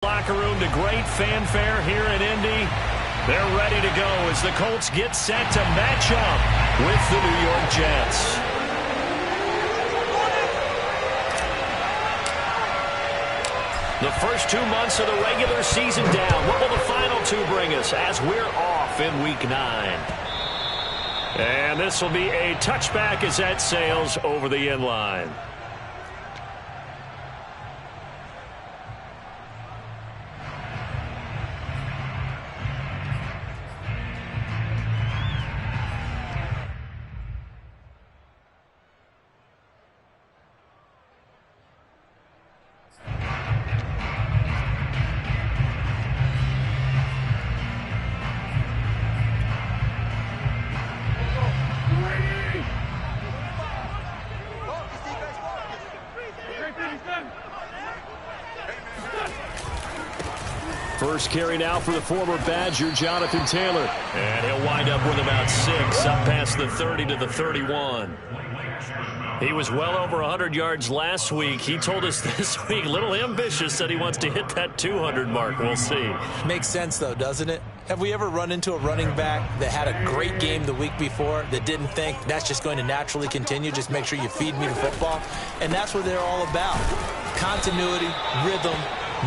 Locker room to great fanfare here in Indy. They're ready to go as the Colts get set to match up with the New York Jets. The first 2 months of the regular season down. What will the final two bring us as we're off in Week 9? And this will be a touchback as that sails over the end line. First carry now for the former Badger, Jonathan Taylor. And he'll wind up with about 6, up past the 30 to the 31. He was well over 100 yards last week. He told us this week, a little ambitious, said he wants to hit that 200 mark. We'll see. Makes sense, though, doesn't it? Have we ever run into a running back that had a great game the week before that didn't think that's just going to naturally continue? Just make sure you feed me the football. And that's what they're all about. Continuity, rhythm,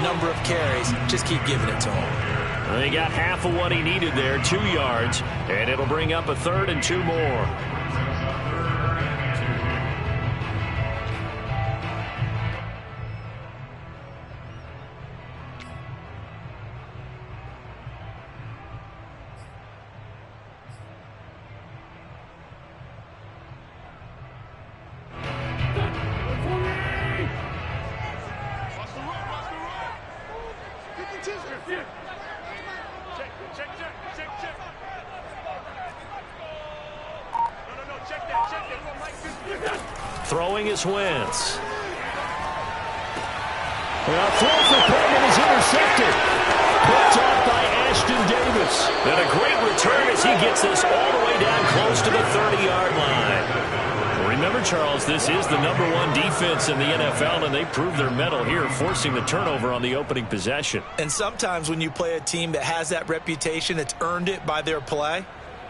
number of carries. Just keep giving it to him. He got half of what he needed there, 2 yards, and it'll bring up a 3rd and 2 more. Throwing is Wentz. And a throw for Perriman is intercepted. Picked off by Ashton Davis. And a great return as he gets this all the way down close to the 30-yard line. Remember, Charles, this is the #1 defense in the NFL, and they proved their mettle here, forcing the turnover on the opening possession. And sometimes when you play a team that has that reputation, that's earned it by their play,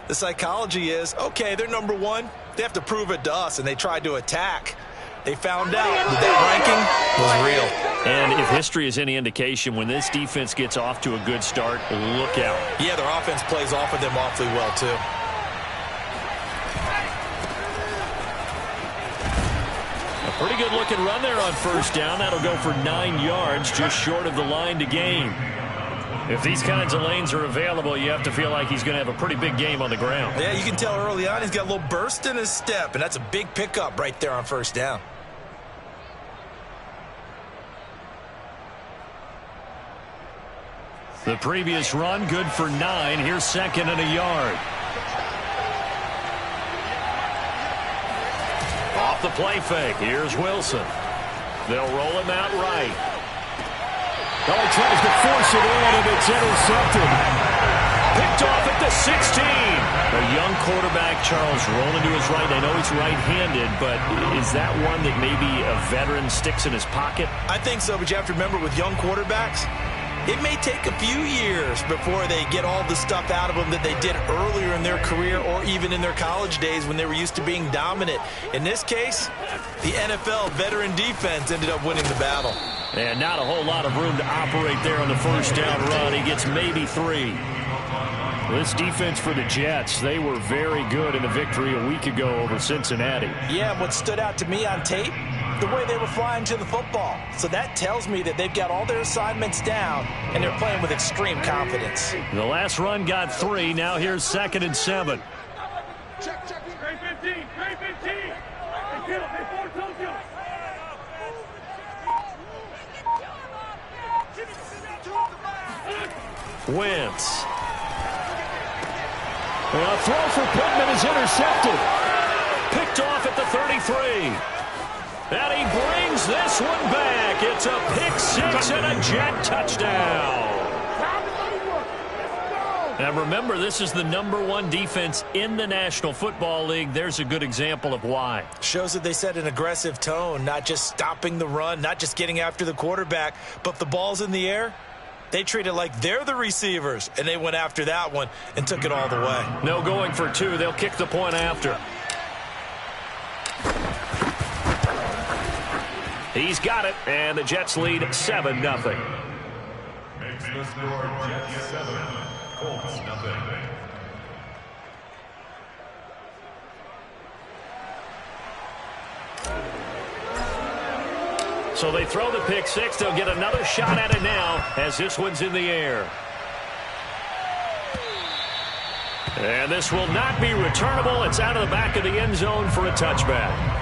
the psychology is, okay, they're #1. They have to prove it to us, and they tried to attack. They found out that ranking was real. And if history is any indication, when this defense gets off to a good start, look out. Yeah, their offense plays off of them awfully well, too. A pretty good-looking run there on first down. That'll go for 9 yards, just short of the line to gain. If these kinds of lanes are available, you have to feel like he's going to have a pretty big game on the ground. Yeah, you can tell early on he's got a little burst in his step, and that's a big pickup right there on first down. The previous run, good for 9. Here's 2nd and a yard. Off the play fake. Here's Wilson. They'll roll him out right. Oh, he tries to force it in, and it's intercepted. Picked off at the 16. A young quarterback, Charles, rolling to his right. I know he's right-handed, but is that one that maybe a veteran sticks in his pocket? I think so, but you have to remember with young quarterbacks, it may take a few years before they get all the stuff out of them that they did earlier in their career or even in their college days when they were used to being dominant. In this case, the NFL veteran defense ended up winning the battle. And not a whole lot of room to operate there on the first down run. He gets maybe 3. This defense for the Jets, they were very good in the victory a week ago over Cincinnati. Yeah, what stood out to me on tape, the way they were flying to the football. So that tells me that they've got all their assignments down, and they're playing with extreme confidence. The last run got 3. Now here's 2nd and 7. Check. Great 15. Great 15. Hey, Tokyo. Wentz. And a throw for Pittman is intercepted. Picked off at the 33. And he brings this one back. It's a pick 6 and a Jet touchdown. And remember, this is the #1 defense in the National Football League. There's a good example of why. Shows that they set an aggressive tone, not just stopping the run, not just getting after the quarterback, but if the ball's in the air, They treat it like they're the receivers, and they went after that one and took it all the way. No going for two. They'll kick the point after. He's got it, and the Jets lead 7-0. Makes the score Jets 7, Colts nothing. So they throw the pick six. They'll get another shot at it now as this one's in the air. And this will not be returnable. It's out of the back of the end zone for a touchback.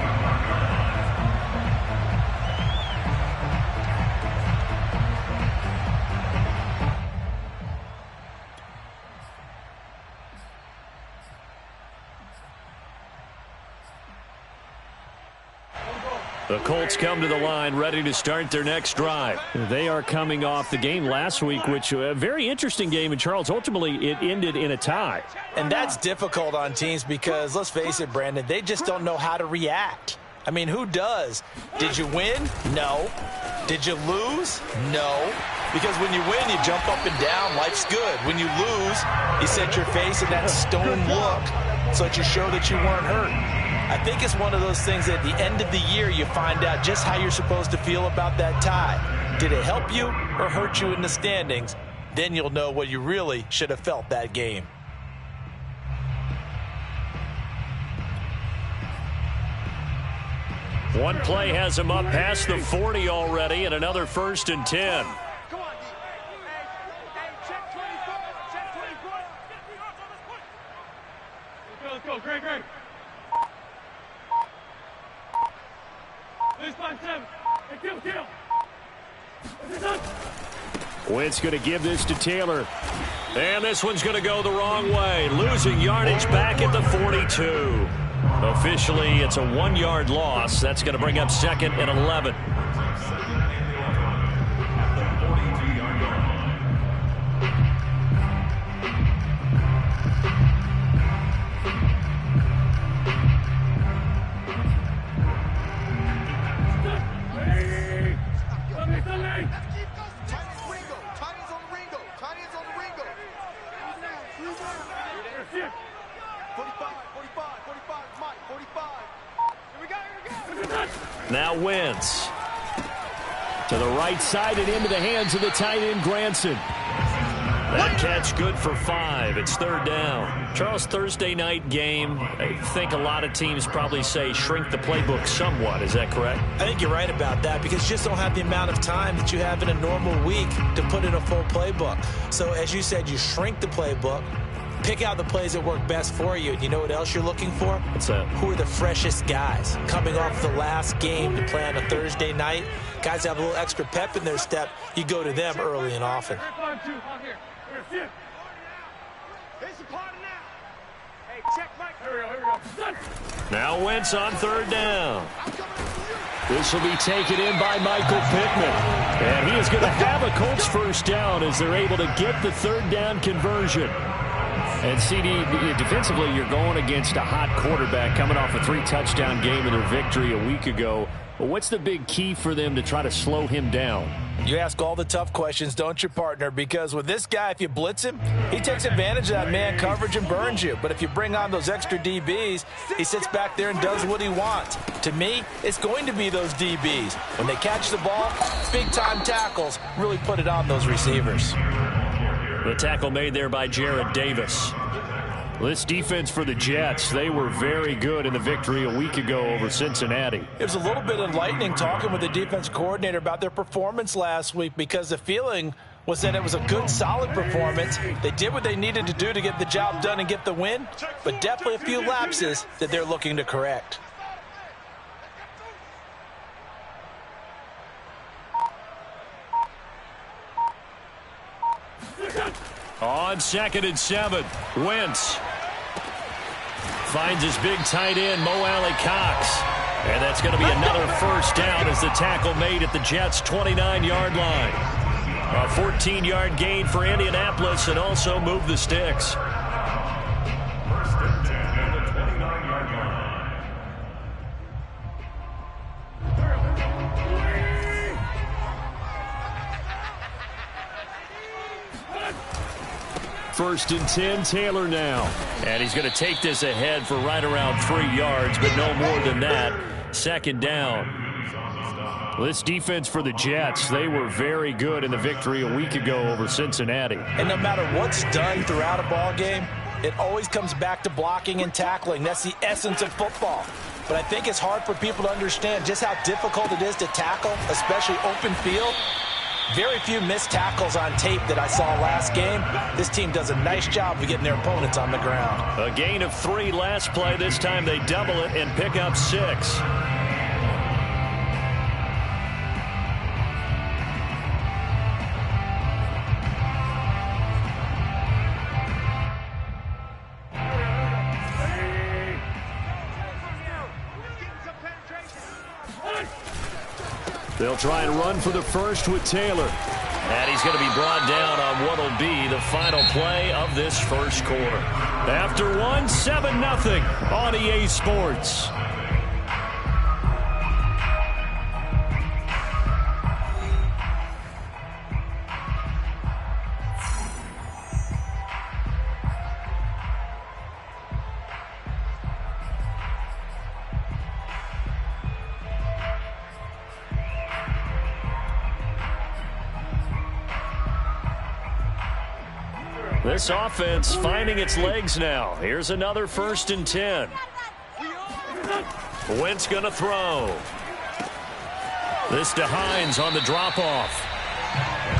The Colts come to the line ready to start their next drive. They are coming off the game last week, which a very interesting game. And, Charles, ultimately it ended in a tie. And that's difficult on teams because, let's face it, Brandon, they just don't know how to react. I mean, who does? Did you win? No. Did you lose? No. Because when you win, you jump up and down. Life's good. When you lose, you set your face in that stone look so that you show that you weren't hurt. I think it's one of those things that at the end of the year you find out just how you're supposed to feel about that tie. Did it help you or hurt you in the standings? Then you'll know what you really should have felt that game. One play has him up past the 40 already, and another 1st and 10. Let's go, Greg. Wentz going to give this to Taylor. And this one's going to go the wrong way. Losing yardage back at the 42. Officially, it's a 1-yard loss. That's going to bring up 2nd and 11. Now Wentz to the right side and into the hands of the tight end Granson. That catch good for 5. It's 3rd down. Charles, Thursday night game, I think a lot of teams probably say shrink the playbook somewhat. Is that correct? I think you're right about that because you just don't have the amount of time that you have in a normal week to put in a full playbook. So as you said, you shrink the playbook. Pick out the plays that work best for you. And you know what else you're looking for? What's that? Who are the freshest guys? Coming off the last game to play on a Thursday night, guys have a little extra pep in their step. You go to them early and often. Now Wentz on 3rd down. This will be taken in by Michael Pittman. And he is going to have a Colts 1st down as they're able to get the 3rd down conversion. And, CD, defensively, you're going against a hot quarterback coming off a 3-touchdown game in their victory a week ago. But what's the big key for them to try to slow him down? You ask all the tough questions, don't you, partner? Because with this guy, if you blitz him, he takes advantage of that man coverage and burns you. But if you bring on those extra DBs, he sits back there and does what he wants. To me, it's going to be those DBs. When they catch the ball, big-time tackles really put it on those receivers. The tackle made there by Jared Davis. This defense for the Jets, they were very good in the victory a week ago over Cincinnati. It was a little bit enlightening talking with the defense coordinator about their performance last week because the feeling was that it was a good, solid performance. They did what they needed to do to get the job done and get the win, but definitely a few lapses that they're looking to correct. On 2nd and 7, Wentz finds his big tight end, Mo Alley Cox. And that's going to be another 1st down as the tackle made at the Jets' 29-yard line. A 14-yard gain for Indianapolis and also moved the sticks. 1st and 10 at the 29-yard line. First and 10, Taylor now. And he's going to take this ahead for right around 3 yards, but no more than that. Second down. This defense for the Jets, they were very good in the victory a week ago over Cincinnati. And no matter what's done throughout a ball game, it always comes back to blocking and tackling. That's the essence of football. But I think it's hard for people to understand just how difficult it is to tackle, especially open field. Very few missed tackles on tape that I saw last game. This team does a nice job of getting their opponents on the ground. A gain of 3 last play. This time they double it and pick up 6. They'll try and run for the first with Taylor. And he's going to be brought down on what will be the final play of this first quarter. After 1, 7-0 on EA Sports. This offense finding its legs now. Here's another first and 10. Wentz going to throw. This to Hines on the drop-off.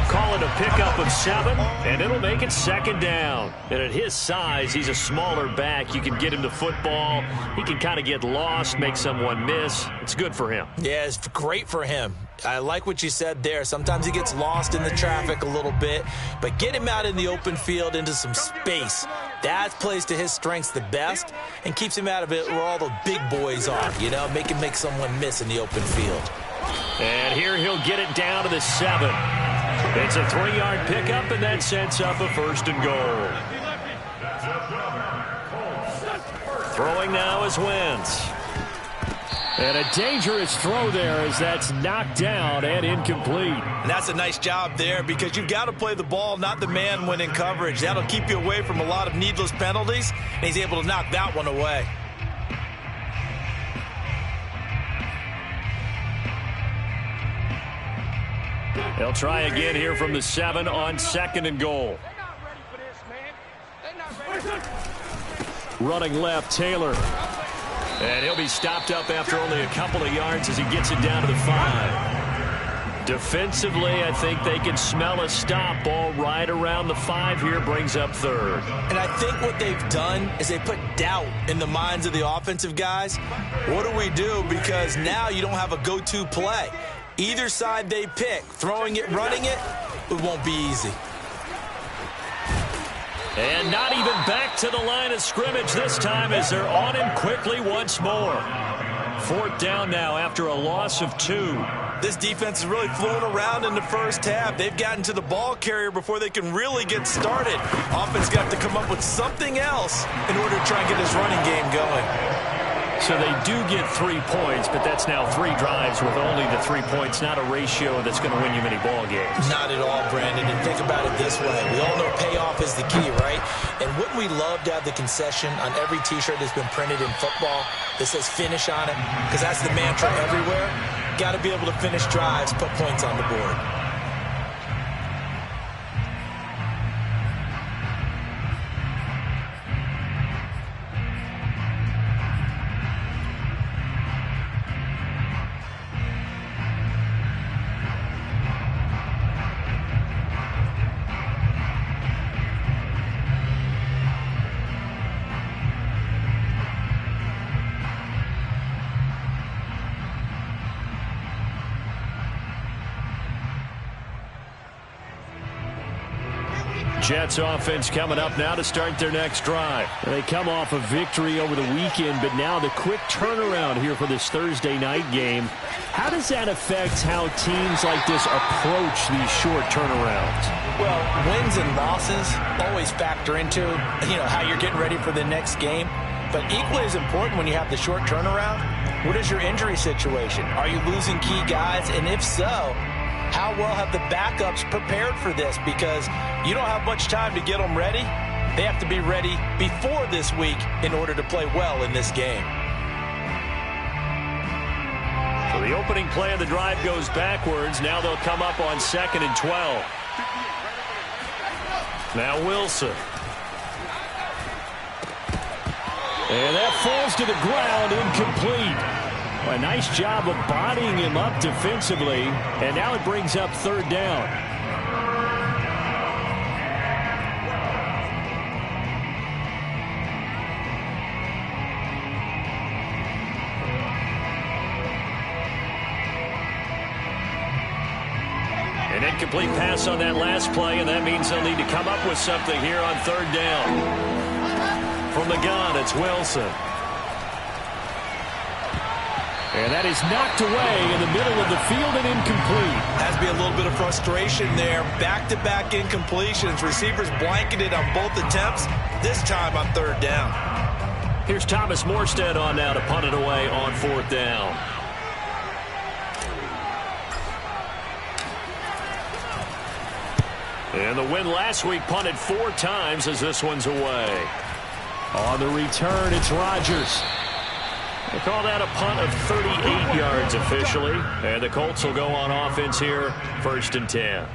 Call it a pickup of 7, and it'll make it second down. And at his size, he's a smaller back. You can get him the football. He can kind of get lost, make someone miss. It's good for him. Yeah, it's great for him. I like what you said there. Sometimes he gets lost in the traffic a little bit, but get him out in the open field into some space. That plays to his strengths the best and keeps him out of it where all the big boys are, you know, make him make someone miss in the open field. And here he'll get it down to the 7. It's a 3-yard pickup, and that sets up a first and goal. Throwing now is Wentz. And a dangerous throw there as that's knocked down and incomplete. And that's a nice job there because you've got to play the ball, not the man when in coverage. That'll keep you away from a lot of needless penalties, and he's able to knock that one away. They'll try again here from the 7 on second and goal. Running left, Taylor. And he'll be stopped up after only a couple of yards as he gets it down to the 5. Defensively, I think they can smell a stop. Ball right around the 5 here, brings up third. And I think what they've done is they put doubt in the minds of the offensive guys. What do we do? Because now you don't have a go-to play. Either side they pick, throwing it, running it, it won't be easy. And not even back to the line of scrimmage this time as they're on him quickly once more. 4th down now after a loss of 2. This defense is really flown around in the first half. They've gotten to the ball carrier before they can really get started. Offense got to come up with something else in order to try and get this running game going. So they do get 3 points, but that's now 3 drives with only the 3 points, not a ratio that's going to win you many ball games. Not at all, Brandon. And think about it this way. We all know payoff is the key, right? And wouldn't we love to have the concession on every T-shirt that's been printed in football that says finish on it? Because that's the mantra everywhere. Got to be able to finish drives, put points on the board. Jets offense coming up now to start their next drive. They come off a victory over the weekend, but now the quick turnaround here for this Thursday night game. How does that affect how teams like this approach these short turnarounds? Well, wins and losses always factor into, how you're getting ready for the next game. But equally as important when you have the short turnaround, what is your injury situation? Are you losing key guys? And if so, How well have the backups prepared for this? Because you don't have much time to get them ready. They have to be ready before this week in order to play well in this game. So the opening play of the drive goes backwards. Now they'll come up on 2nd and 12. Now Wilson. And that falls to the ground, incomplete. A nice job of bodying him up defensively. And now it brings up 3rd down. An incomplete pass on that last play, and that means they'll need to come up with something here on 3rd down. From the gun, it's Wilson. And that is knocked away in the middle of the field and incomplete. Has to be a little bit of frustration there. Back-to-back incompletions. Receivers blanketed on both attempts, this time on 3rd down. Here's Thomas Morstead on now to punt it away on 4th down. And the win last week punted 4 times as this one's away. On the return, it's Rodgers. They call that a punt of 38 yards officially. And the Colts will go on offense here, 1st and 10.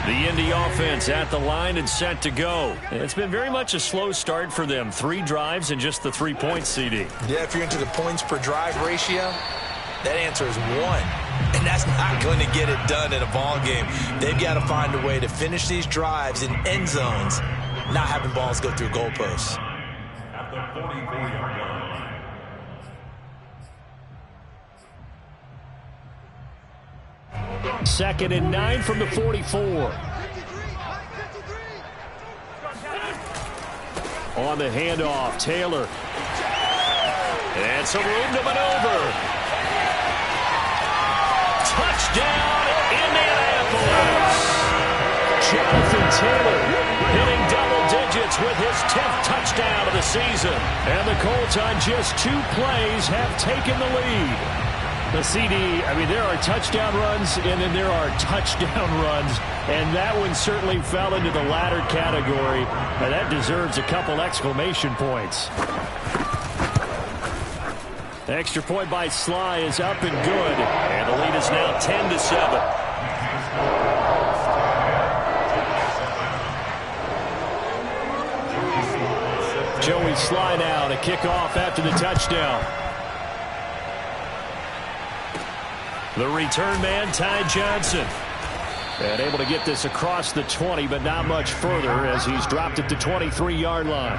The Indy offense at the line and set to go. It's been very much a slow start for them. 3 drives and just the 3 points, CD. Yeah, if you're into the points per drive ratio, that answer is 1. And that's not going to get it done in a ball game. They've got to find a way to finish these drives in end zones, not having balls go through goalposts. At the 44-yard line. 2nd and 9 from the 44. On the handoff, Taylor. And some room to maneuver. Touchdown, Indianapolis. Jonathan Taylor hitting double digits with his 10th touchdown of the season. And the Colts on just 2 plays have taken the lead. The CD, I mean, there are touchdown runs, and then there are touchdown runs, and that one certainly fell into the latter category, and that deserves a couple exclamation points. The extra point by Sly is up and good, and the lead is now 10-7. Joey Sly now to kick off after the touchdown. The return man, Ty Johnson. And able to get this across the 20, but not much further as he's dropped it to 23-yard line.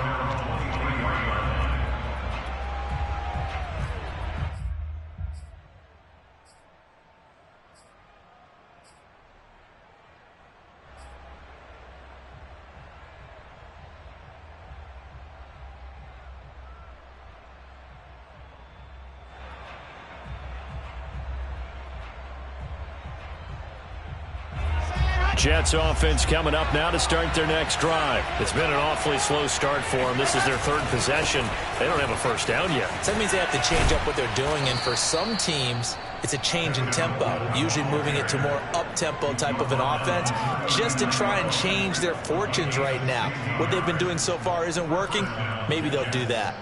Jets offense coming up now to start their next drive. It's been an awfully slow start for them. This is their 3rd possession. They don't have a first down yet. So that means they have to change up what they're doing, and for some teams, it's a change in tempo, usually moving it to more up-tempo type of an offense just to try and change their fortunes right now. What they've been doing so far isn't working. Maybe they'll do that.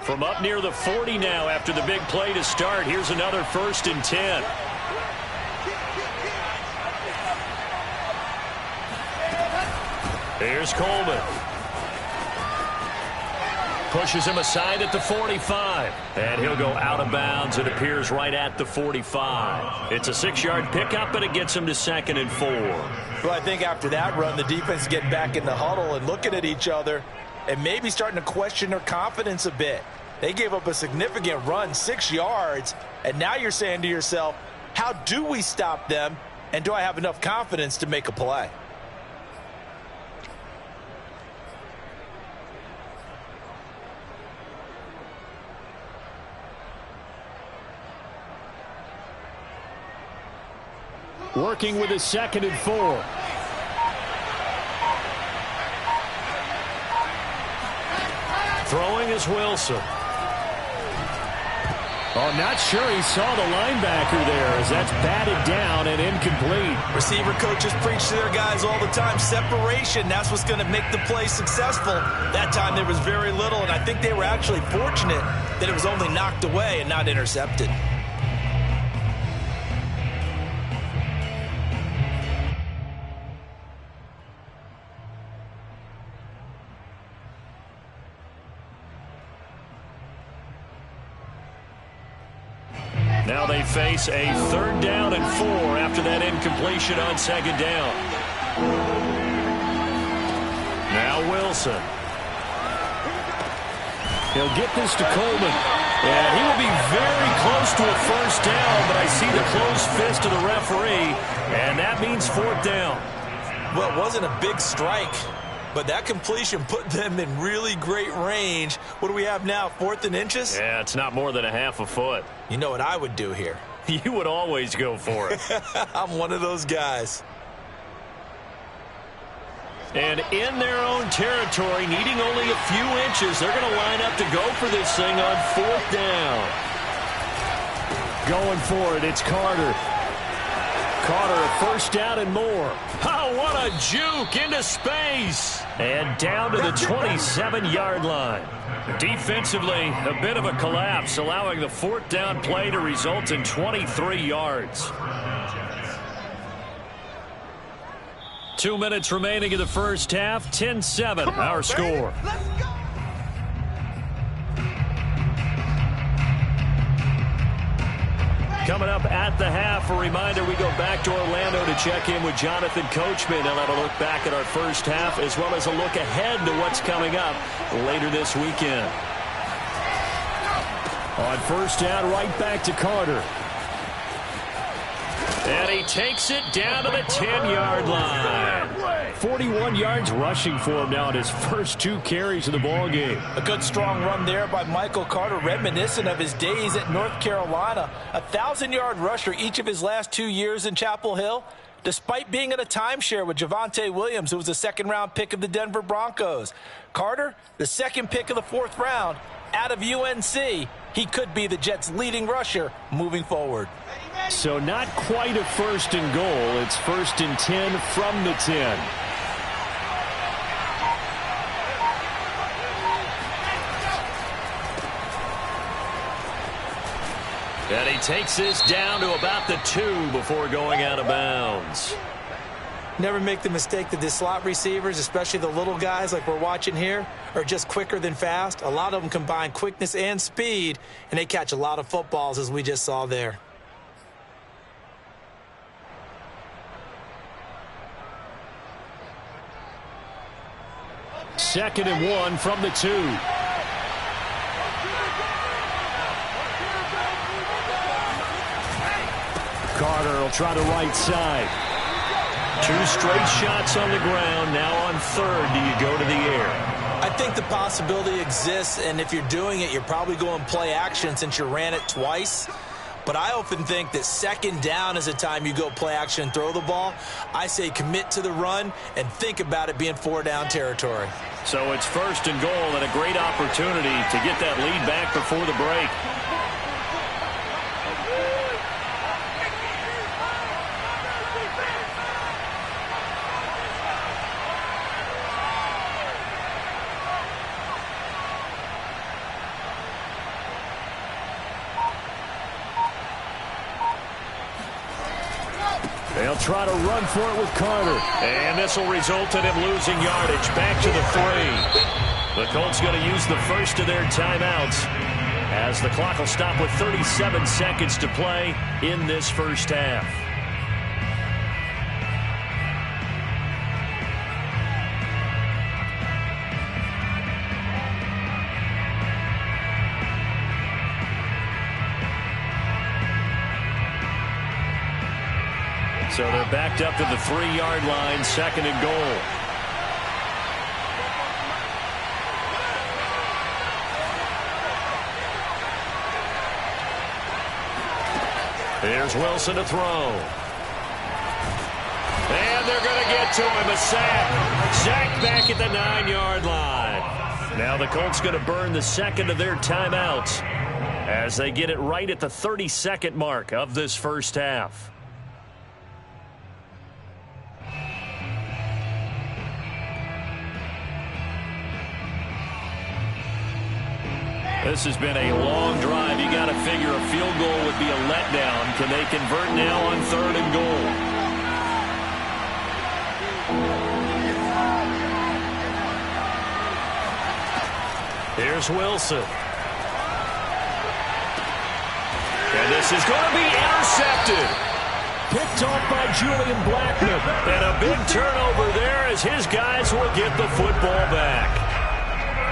From up near the 40 now after the big play to start. Here's another 1st and 10. Here's Coleman. Pushes him aside at the 45. And he'll go out of bounds, it appears, right at the 45. It's a 6-yard pickup, but it gets him to 2nd and 4. Well, I think after that run, the defense getting back in the huddle and looking at each other and maybe starting to question their confidence a bit. They gave up a significant run, 6 yards, and now you're saying to yourself, how do we stop them, and do I have enough confidence to make a play? Working with a 2nd and 4. Throwing is Wilson. Oh, not sure he saw the linebacker there as that's batted down and incomplete. Receiver coaches preach to their guys all the time. Separation, that's what's going to make the play successful. That time there was very little, and I think they were actually fortunate that it was only knocked away and not intercepted. Now they face a 3rd down and 4 after that incompletion on 2nd down. Now Wilson. He'll get this to Coleman. And he will be very close to a 1st down, but I see the closed fist of the referee, and that means 4th down. Well, it wasn't a big strike, but that completion put them in really great range. What do we have now, 4th and inches? Yeah, it's not more than a half a foot. You know what I would do here? You would always go for it. I'm one of those guys. And in their own territory, needing only a few inches, they're going to line up to go for this thing on 4th down. Going for it, it's Carter. Carter, a 1st down and more. Oh, what a juke into space. And down to the 27-yard line. Defensively, a bit of a collapse, allowing the 4th down play to result in 23 yards. 2 minutes remaining in the first half. 10-7, our score. Coming up at the half, a reminder, we go back to Orlando to check in with Jonathan Coachman. He'll have a look back at our first half as well as a look ahead to what's coming up later this weekend. On 1st down, right back to Carter. And he takes it down to the 10-yard line. 41 yards rushing for him now in his first 2 carries of the ballgame. A good strong run there by Michael Carter, reminiscent of his days at North Carolina. A 1,000-yard rusher each of his last 2 years in Chapel Hill, despite being in a timeshare with Javonte Williams, who was a 2nd-round pick of the Denver Broncos. Carter, the 2nd pick of the 4th round, out of UNC. He could be the Jets' leading rusher moving forward. So not quite a 1st and goal. It's 1st and 10 from the 10. And he takes this down to about the 2 before going out of bounds. Never make the mistake that the slot receivers, especially the little guys like we're watching here, are just quicker than fast. A lot of them combine quickness and speed, and they catch a lot of footballs, as we just saw there. Second and 1 from the 2. Carter will try the right side. 2 straight shots on the ground. Now on 3rd, do you go to the air? I think the possibility exists, and if you're doing it, you're probably going play action since you ran it twice. But I often think that 2nd down is the time you go play action and throw the ball. I say commit to the run and think about it being 4-down territory. So it's 1st and goal and a great opportunity to get that lead back before the break. They'll try to run for it with Carter. And this will result in him losing yardage. Back to the 3. The Colts going to use the first of their timeouts as the clock will stop with 37 seconds to play in this first half. So they're backed up to the 3-yard line, 2nd and goal. Here's Wilson to throw. it to him, a sack. Sacked back at the 9-yard line. Now the Colts going to burn the second of their timeouts as they get it right at the 32nd mark of this first half. This has been a long drive. You got to figure a field goal would be a letdown. Can they convert now on 3rd and goal? Here's Wilson. And this is going to be intercepted. Picked off by Julian Blackman. And a big turnover there as his guys will get the football back.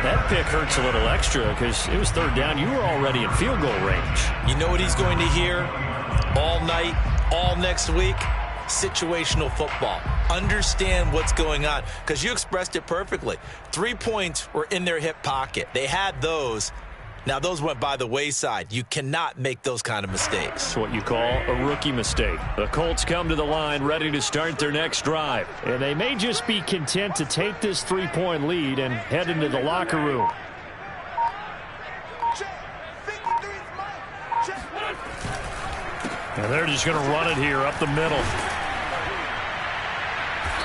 That pick hurts a little extra because it was 3rd down. You were already in field goal range. You know what he's going to hear all night, all next week? Situational football. Understand what's going on, because you expressed it perfectly. 3 points were in their hip pocket. They had those. Now, those went by the wayside. You cannot make those kind of mistakes. That's what you call a rookie mistake. The Colts come to the line ready to start their next drive. And they may just be content to take this 3-point lead and head into the locker room. And they're just going to run it here up the middle.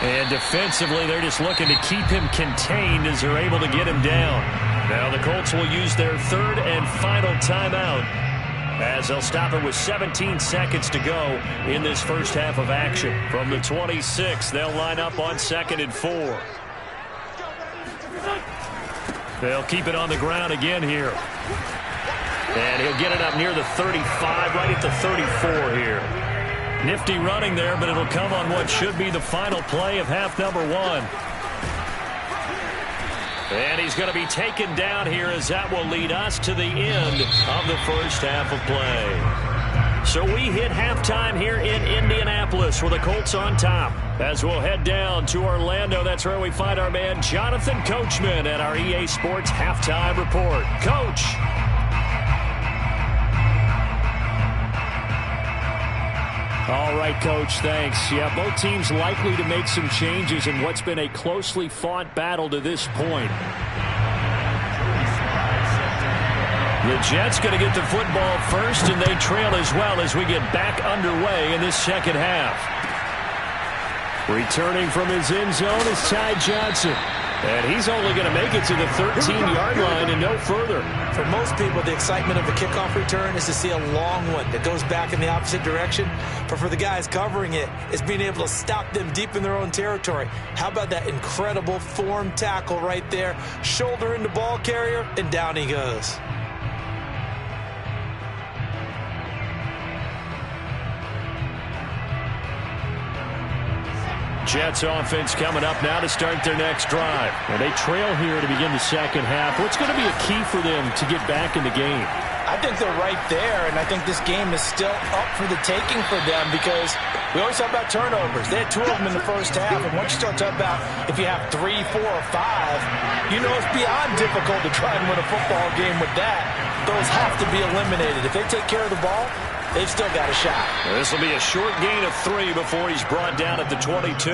And defensively, they're just looking to keep him contained as they're able to get him down. Now the Colts will use their 3rd and final timeout as they'll stop it with 17 seconds to go in this first half of action. From the 26, they'll line up on 2nd and 4. They'll keep it on the ground again here. And he'll get it up near the 35, right at the 34 here. Nifty running there, but it'll come on what should be the final play of half number 1. And he's going to be taken down here as that will lead us to the end of the first half of play. So we hit halftime here in Indianapolis with the Colts on top. As we'll head down to Orlando, that's where we find our man Jonathan Coachman at our EA Sports Halftime Report. Coach. All right, Coach, thanks. Yeah, both teams likely to make some changes in what's been a closely fought battle to this point. The Jets going to get the football first, and they trail as well as we get back underway in this second half. Returning from his end zone is Ty Johnson. And he's only going to make it to the 13-yard line and no further. For most people, the excitement of a kickoff return is to see a long one that goes back in the opposite direction. But for the guys covering it, it's being able to stop them deep in their own territory. How about that incredible form tackle right there? Shoulder in the ball carrier, and down he goes. Jets offense coming up now to start their next drive. And they trail here to begin the second half. What's going to be a key for them to get back in the game? I think they're right there, and I think this game is still up for the taking for them because we always talk about turnovers. They had 2 of them in the first half, and once you start talking about if you have 3, 4, or 5, you know it's beyond difficult to try and win a football game with that. Those have to be eliminated. If they take care of the ball, they've still got a shot. This will be a short gain of 3 before he's brought down at the 22.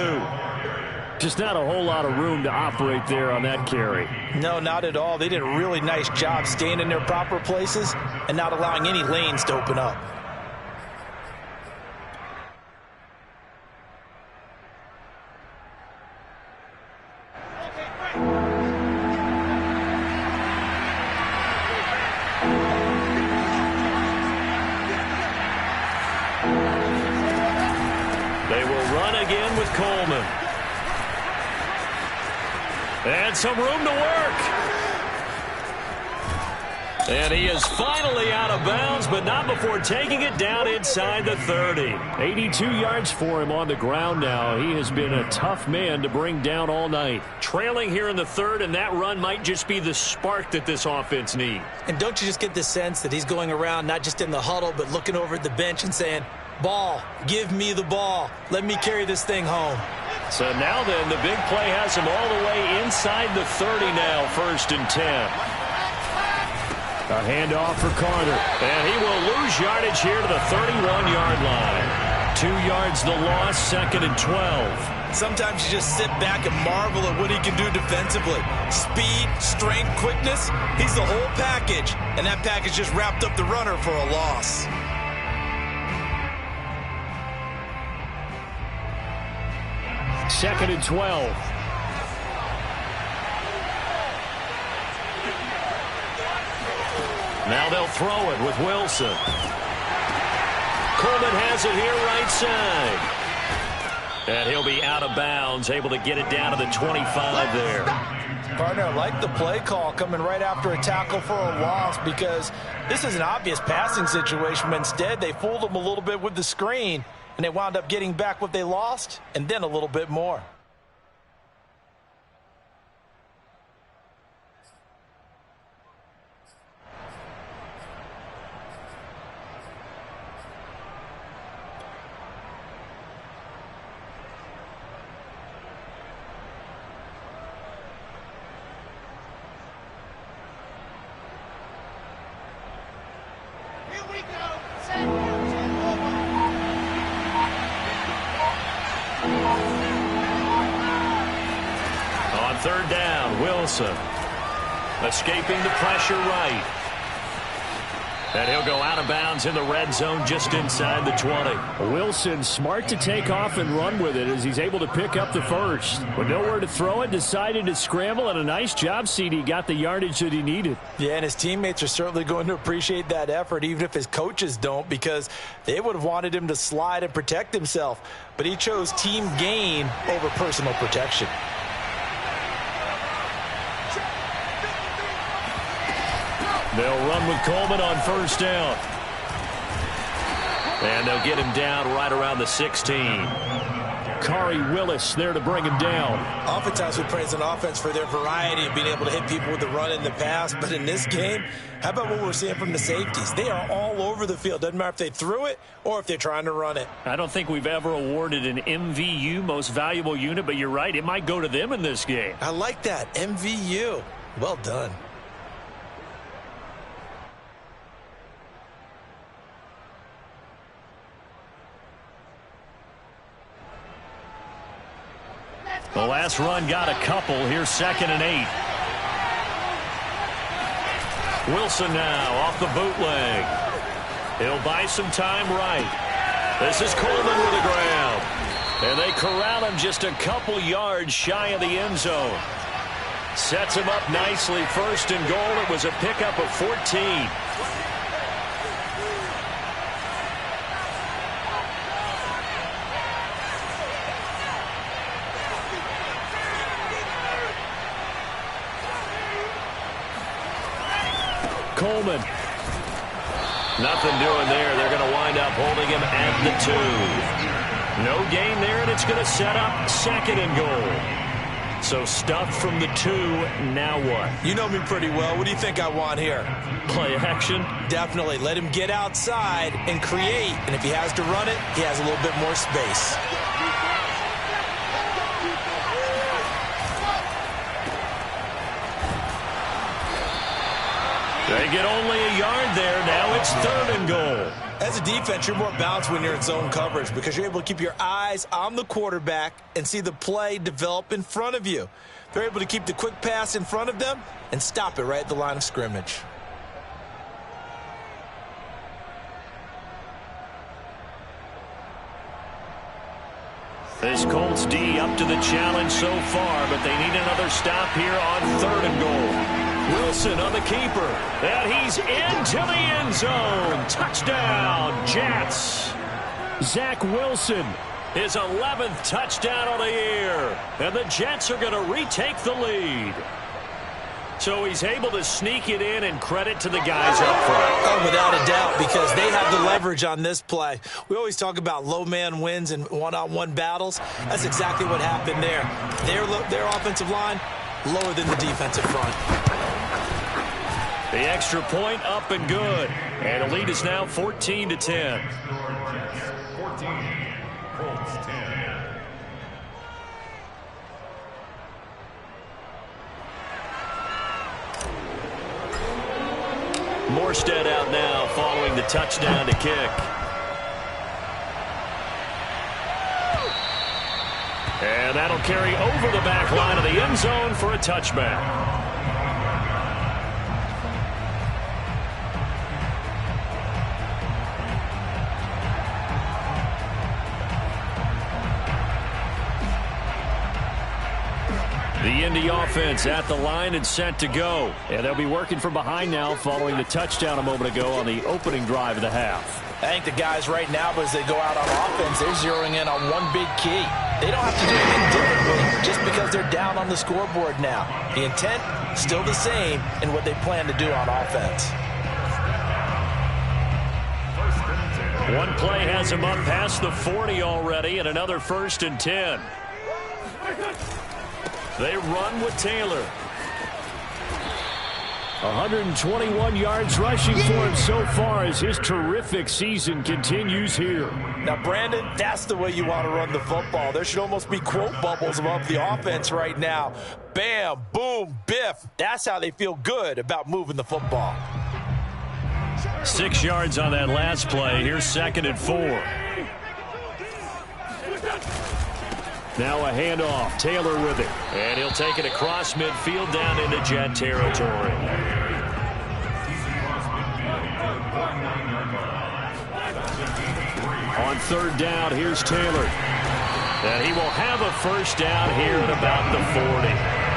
Just not a whole lot of room to operate there on that carry. No, not at all. They did a really nice job staying in their proper places and not allowing any lanes to open up. They will run again with Coleman. And some room to work. And he is finally out of bounds, but not before taking it down inside the 30. 82 yards for him on the ground now. He has been a tough man to bring down all night. Trailing here in the 3rd, and that run might just be the spark that this offense needs. And don't you just get the sense that he's going around not just in the huddle, but looking over at the bench and saying, ball, give me the ball. Let me carry this thing home. So now then, the big play has him all the way inside the 30 now, 1st and 10. A handoff for Carter. And he will lose yardage here to the 31-yard line. 2 yards the loss, 2nd and 12. Sometimes you just sit back and marvel at what he can do defensively. Speed, strength, quickness, he's the whole package. And that package just wrapped up the runner for a loss. Second and 12. Now they'll throw it with Wilson. Coleman has it here right side. And he'll be out of bounds, able to get it down to the 25 there. Partner, I like the play call coming right after a tackle for a loss because this is an obvious passing situation, but instead they fooled him a little bit with the screen, and they wound up getting back what they lost and then a little bit more. On third down, Wilson escaping the pressure right. And he'll go out of bounds in the red zone just inside the 20. Wilson smart to take off and run with it as he's able to pick up the first. With nowhere to throw it, decided to scramble, and a nice job, CD. Got the yardage that he needed. Yeah, and his teammates are certainly going to appreciate that effort, even if his coaches don't, because they would have wanted him to slide and protect himself. But he chose team gain over personal protection. They'll run with Coleman on first down. And they'll get him down right around the 16. Kari Willis there to bring him down. Oftentimes we praise an offense for their variety of being able to hit people with the run in the pass. But in this game, how about what we're seeing from the safeties? They are all over the field. Doesn't matter if they threw it or if they're trying to run it. I don't think we've ever awarded an MVU, most valuable unit, but you're right. It might go to them in this game. I like that. MVU. Well done. The last run got a couple. Here's 2nd and 8. Wilson now off the bootleg. He'll buy some time right. This is Coleman with the ground. And they corral him just a couple yards shy of the end zone. Sets him up nicely. 1st and goal. It was a pickup of 14. Coleman. Nothing doing there. They're going to wind up holding him at the 2. No gain there, and it's going to set up 2nd and goal. So stuffed from the 2. Now what? You know me pretty well. What do you think I want here? Play action? Definitely. Let him get outside and create. And if he has to run it, he has a little bit more space. They get only a yard there. Now it's 3rd and goal. As a defense, you're more balanced when you're in zone coverage because you're able to keep your eyes on the quarterback and see the play develop in front of you. They're able to keep the quick pass in front of them and stop it right at the line of scrimmage. This Colts D up to the challenge so far, but they need another stop here on 3rd and goal. Wilson on the keeper, and he's into the end zone. Touchdown, Jets. Zach Wilson. His 11th touchdown of the year, and the Jets are going to retake the lead. So he's able to sneak it in, and credit to the guys up front. Oh, without a doubt, because they have the leverage on this play. We always talk about low man wins and one-on-one battles. That's exactly what happened there. Their offensive line lower than the defensive front. The extra point up and good. And the lead is now 14-10. 14, Colts 10. Morstead out now following the touchdown to kick. And that'll carry over the back line of the end zone for a touchback. The Indy offense at the line and set to go. And they'll be working from behind now following the touchdown a moment ago on the opening drive of the half. I think the guys right now, as they go out on offense, they're zeroing in on one big key. They don't have to do anything differently just because they're down on the scoreboard now. The intent, still the same in what they plan to do on offense. One play has him up past the 40 already, and another 1st and 10. They run with Taylor. 121 yards rushing for him so far as his terrific season continues here. Now, Brandon, that's the way you want to run the football. There should almost be quote bubbles above the offense right now. Bam, boom, biff. That's how they feel good about moving the football. 6 yards on that last play. Here's 2nd and 4. Now a handoff. Taylor with it. And he'll take it across midfield down into Jet territory. On 3rd down, here's Taylor. And he will have a 1st down here at about the 40.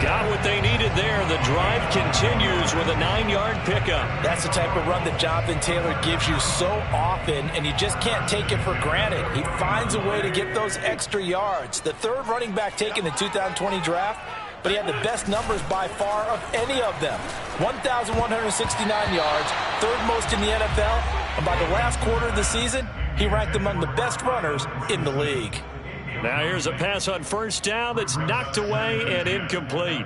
Got what they needed there. The drive continues with a 9-yard pickup. That's the type of run that Jonathan Taylor gives you so often, and you just can't take it for granted. He finds a way to get those extra yards. The 3rd running back taken in the 2020 draft, but he had the best numbers by far of any of them. 1,169 yards, 3rd most in the NFL, and by the last quarter of the season, he ranked among the best runners in the league. Now here's a pass on 1st down that's knocked away and incomplete.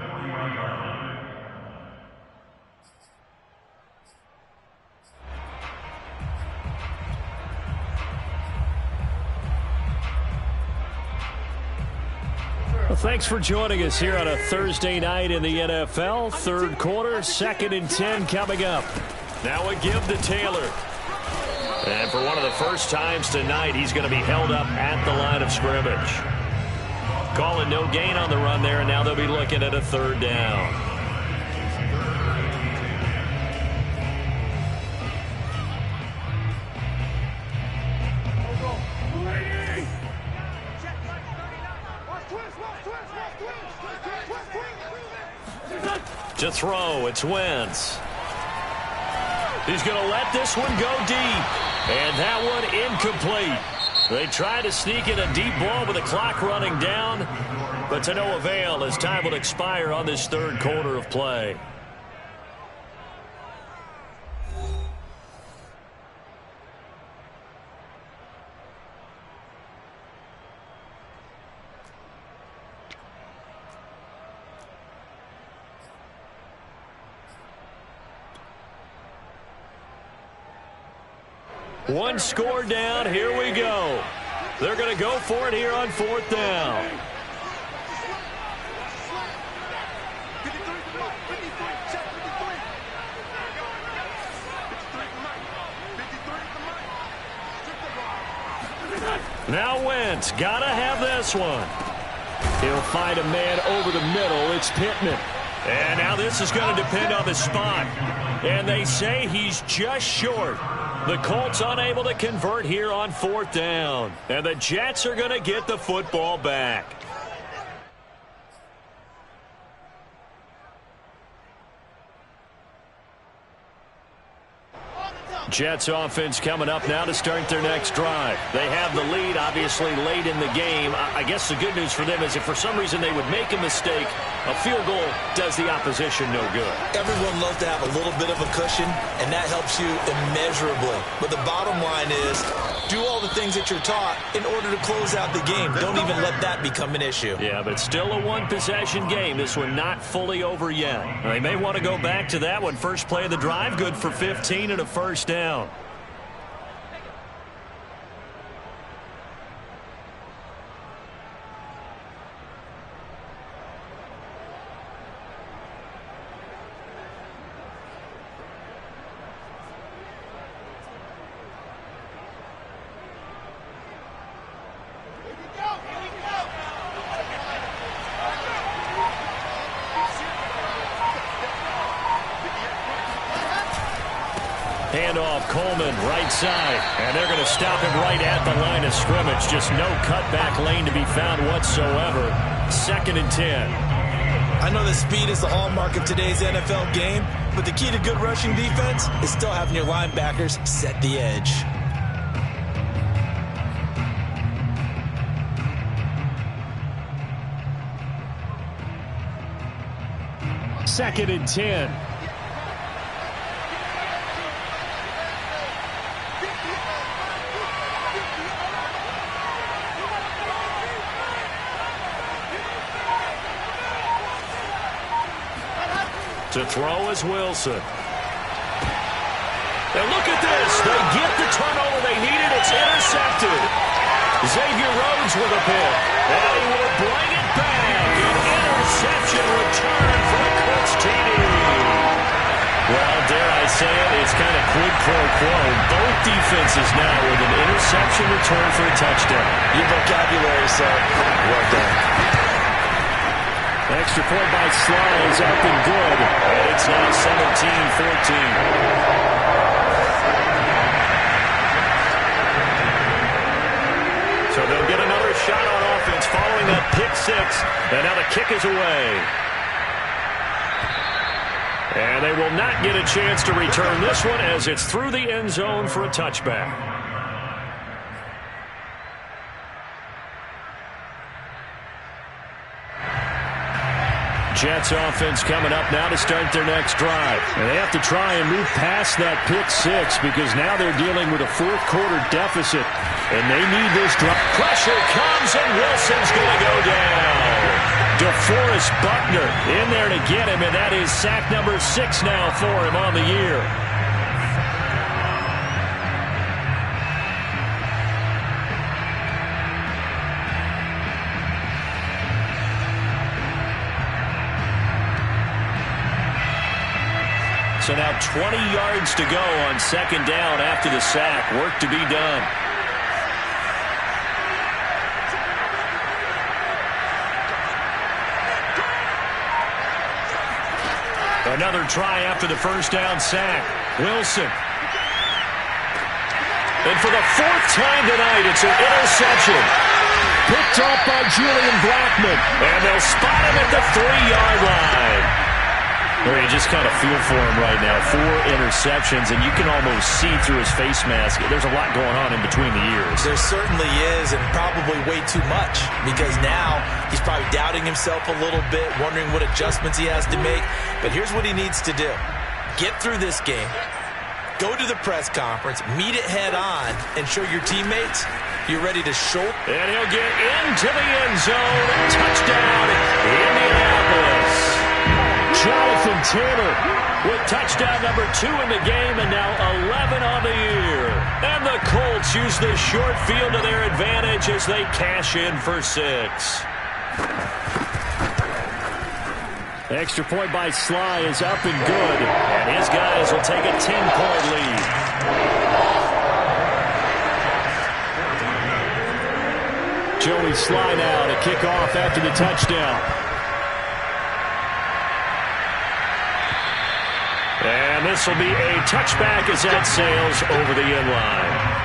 Well, thanks for joining us here on a Thursday night in the NFL. 3rd quarter, 2nd and 10 coming up. Now a give to Taylor. And for one of the first times tonight, he's going to be held up at the line of scrimmage. Calling no gain on the run there, and now they'll be looking at a 3rd down. To throw, it's Wentz. He's going to let this one go deep. And that one incomplete. They try to sneak in a deep ball with the clock running down, but to no avail as time will expire on this 3rd quarter of play. One score down. Here we go. They're going to go for it here on 4th down. Now Wentz got to have this one. He'll find a man over the middle. It's Pittman. And now this is going to depend on the spot. And they say he's just short. The Colts unable to convert here on 4th down. And the Jets are going to get the football back. Jets offense coming up now to start their next drive. They have the lead, obviously, late in the game. I guess the good news for them is if for some reason they would make a mistake, a field goal does the opposition no good. Everyone loves to have a little bit of a cushion, and that helps you immeasurably. But the bottom line is, do all the things that you're taught in order to close out the game. Don't even let that become an issue. Yeah, but it's still a one-possession game. This one not fully over yet. They may want to go back to that one. First play of the drive, good for 15 and a 1st down. Handoff, Coleman, right side. And they're going to stop him right at the line of scrimmage. Just no cutback lane to be found whatsoever. 2nd and 10. I know that speed is the hallmark of today's NFL game, but the key to good rushing defense is still having your linebackers set the edge. Second and 10. To throw is Wilson. And look at this. They get the turnover they needed. It's intercepted. Xavier Rhodes with a pick. And he will bring it back. An interception return for the Colts TD. Well, dare I say it, it's kind of quid pro quo. Both defenses now with an interception return for a touchdown. Your vocabulary, sir. Well done. Extra point by Sly is up and good. And it's now 17-14. So they'll get another shot on offense following that pick six. And now the kick is away. And they will not get a chance to return this one as it's through the end zone for a touchback. Jets offense coming up now to start their next drive. And they have to try and move past that pick six because now they're dealing with a fourth-quarter deficit. And they need this drive. Pressure comes, and Wilson's going to go down. DeForest Buckner in there to get him, and that is sack number 6 now for him on the year. So now 20 yards to go on 2nd down after the sack. Work to be done. Another try after the first down sack. Wilson. And for the 4th time tonight, it's an interception. Picked off by Julian Blackmon. And they'll spot him at the 3-yard line. Well, you just kind of feel for him right now. 4 interceptions, and you can almost see through his face mask. There's a lot going on in between the ears. There certainly is, and probably way too much, because now he's probably doubting himself a little bit, wondering what adjustments he has to make. But here's what he needs to do. Get through this game. Go to the press conference, meet it head on, and show your teammates you're ready to show. And he'll get into the end zone. Touchdown, Indianapolis. Jonathan Taylor with touchdown number 2 in the game, and now 11 on the year. And the Colts use the short field to their advantage as they cash in for 6. Extra point by Sly is up and good, and his guys will take a 10-point lead. Joey Sly now to kick off after the touchdown. And this will be a touchback as that sails over the end line.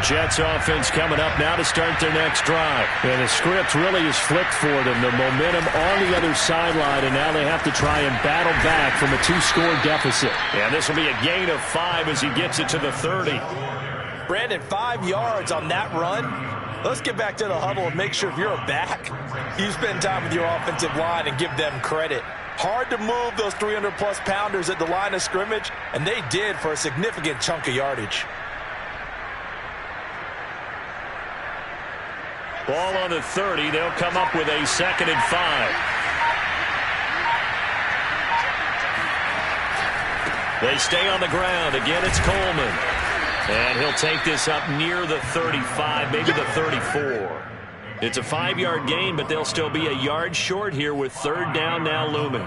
Jets offense coming up now to start their next drive. And the script really is flipped for them. The momentum on the other sideline, and now they have to try and battle back from a 2-score deficit. And this will be a gain of 5 as he gets it to the 30. Brandon, 5 yards on that run. Let's get back to the huddle and make sure if you're a back, you spend time with your offensive line and give them credit. Hard to move those 300-plus pounders at the line of scrimmage, and they did for a significant chunk of yardage. Ball on the 30. They'll come up with a 2nd and 5. They stay on the ground. Again, it's Coleman. And he'll take this up near the 35, maybe the 34. It's a 5-yard gain, but they'll still be a yard short here with 3rd down now looming.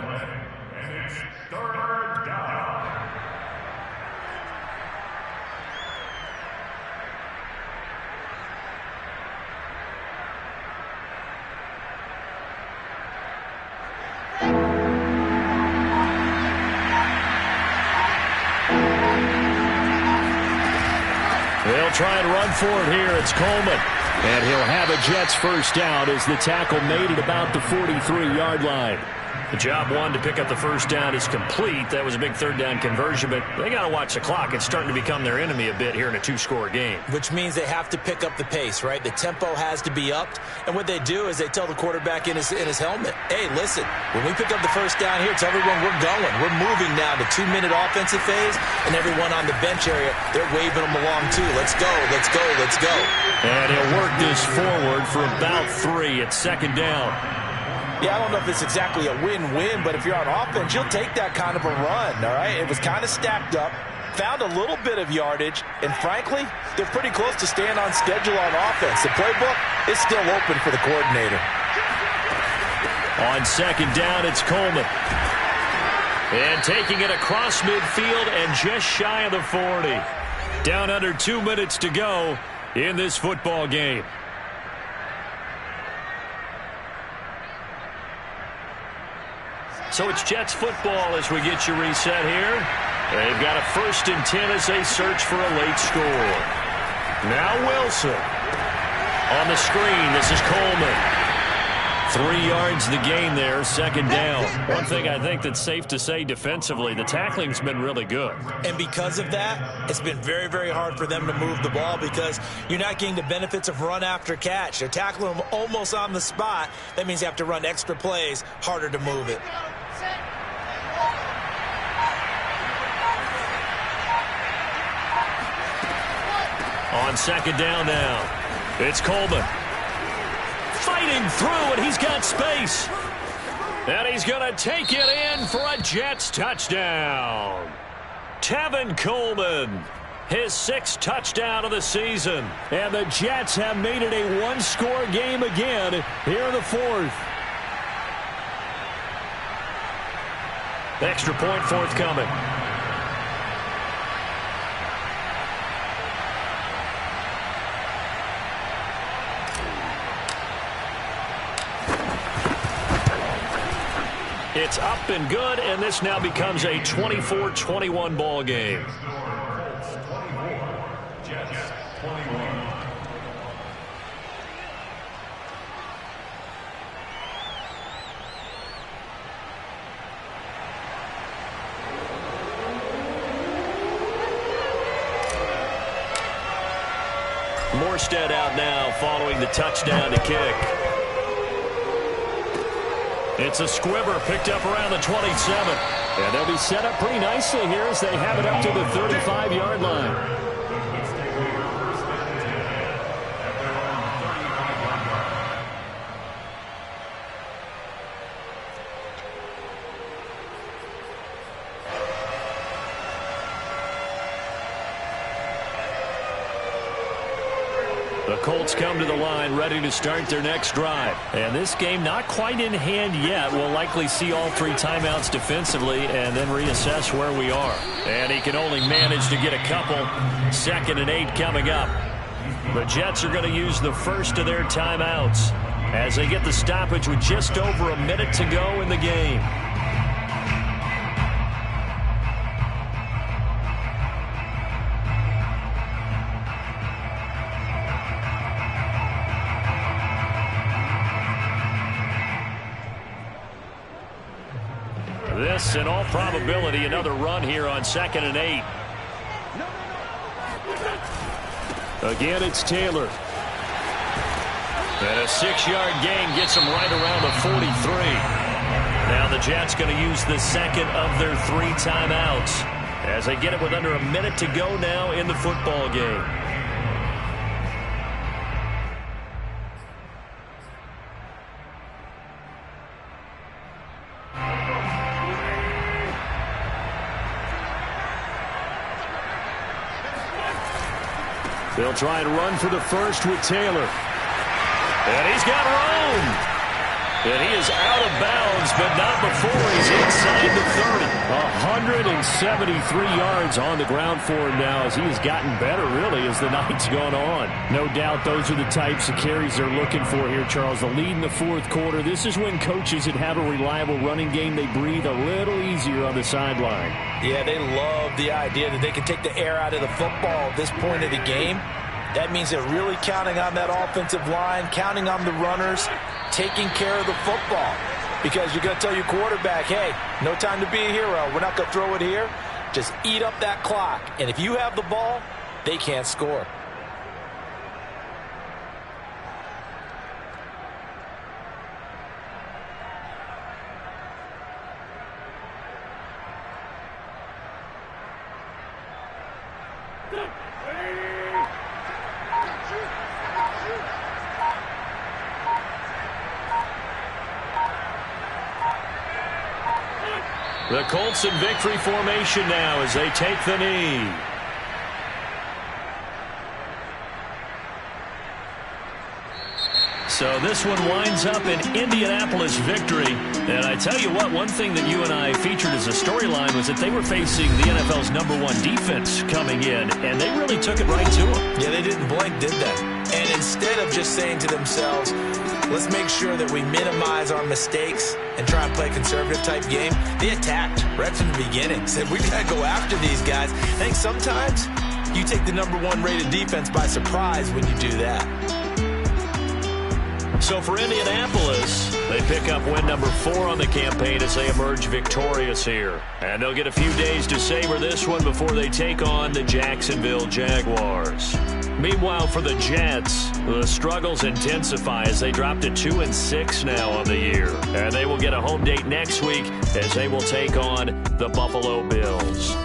They'll try and run for it here. It's Coleman. And he'll have a Jets first down as the tackle made it about the 43-yard line. The job one to pick up the first down is complete. That was a big third down conversion, but they got to watch the clock. It's starting to become their enemy a bit here in a two-score game. Which means they have to pick up the pace, right? The tempo has to be upped. And what they do is they tell the quarterback in his helmet, hey, listen, when we pick up the first down here, tell everyone we're going. We're moving now to 2-minute offensive phase, and everyone on the bench area, they're waving them along too. Let's go, let's go, let's go. And he'll work this forward for about 3 at second down. Yeah, I don't know if it's exactly a win-win, but if you're on offense, you'll take that kind of a run, all right? It was kind of stacked up, found a little bit of yardage, and frankly, they're pretty close to staying on schedule on offense. The playbook is still open for the coordinator. On second down, it's Coleman. And taking it across midfield and just shy of the 40. Down under 2 minutes to go in this football game. So it's Jets football as we get you reset here. They've got a 1st and 10 as they search for a late score. Now Wilson. On the screen, this is Coleman. 3 yards the gain there, second down. One thing I think that's safe to say defensively, the tackling's been really good. And because of that, it's been very, very hard for them to move the ball because you're not getting the benefits of run after catch. They're tackling them almost on the spot. That means you have to run extra plays, harder to move it. On second down now, it's Coleman. Fighting through, and he's got space. And he's going to take it in for a Jets touchdown. Tevin Coleman, his 6th touchdown of the season. And the Jets have made it a one-score game again here in the 4th. Extra point forthcoming. It's up and good, and this now becomes a 24-21 ball game. Jets 21. Morstead out now following the touchdown to kick. It's a squibber picked up around the 27. And they'll be set up pretty nicely here as they have it up to the 35-yard line. The Colts come to the line ready to start their next drive. And this game not quite in hand yet. We'll likely see all 3 timeouts defensively and then reassess where we are. And he can only manage to get a couple. 2nd and 8 coming up. The Jets are going to use the first of their timeouts as they get the stoppage with just over a minute to go in the game. This, in all probability, another run here on 2nd and 8. Again, it's Taylor. And a 6-yard gain gets him right around the 43. Now the Jets going to use the second of their 3 timeouts as they get it with under a minute to go now in the football game. They'll try and run for the first with Taylor. And he's got room. And he is out of bounds, but not before he's inside the 30. 173 yards on the ground for him now as he has gotten better, really, as the night's gone on. No doubt those are the types of carries they're looking for here, Charles. The lead in the 4th quarter. This is when coaches that have a reliable running game, they breathe a little easier on the sideline. Yeah, they love the idea that they can take the air out of the football at this point of the game. That means they're really counting on that offensive line, counting on the runners, taking care of the football. Because you're going to tell your quarterback, hey, no time to be a hero. We're not going to throw it here. Just eat up that clock. And if you have the ball, they can't score. The Colts in victory formation now as they take the knee. So this one winds up in Indianapolis victory. And I tell you what, one thing that you and I featured as a storyline was that they were facing the NFL's #1 defense coming in, and they really took it right to them. Yeah, they didn't blink, did they? And instead of just saying to themselves, let's make sure that we minimize our mistakes and try and play a conservative type game, they attacked right from the beginning. Said, we got to go after these guys. I think sometimes you take the #1 rated defense by surprise when you do that. So for Indianapolis, they pick up win number 4 on the campaign as they emerge victorious here. And they'll get a few days to savor this one before they take on the Jacksonville Jaguars. Meanwhile, for the Jets, the struggles intensify as they drop to 2-6 now on the year. And they will get a home date next week as they will take on the Buffalo Bills.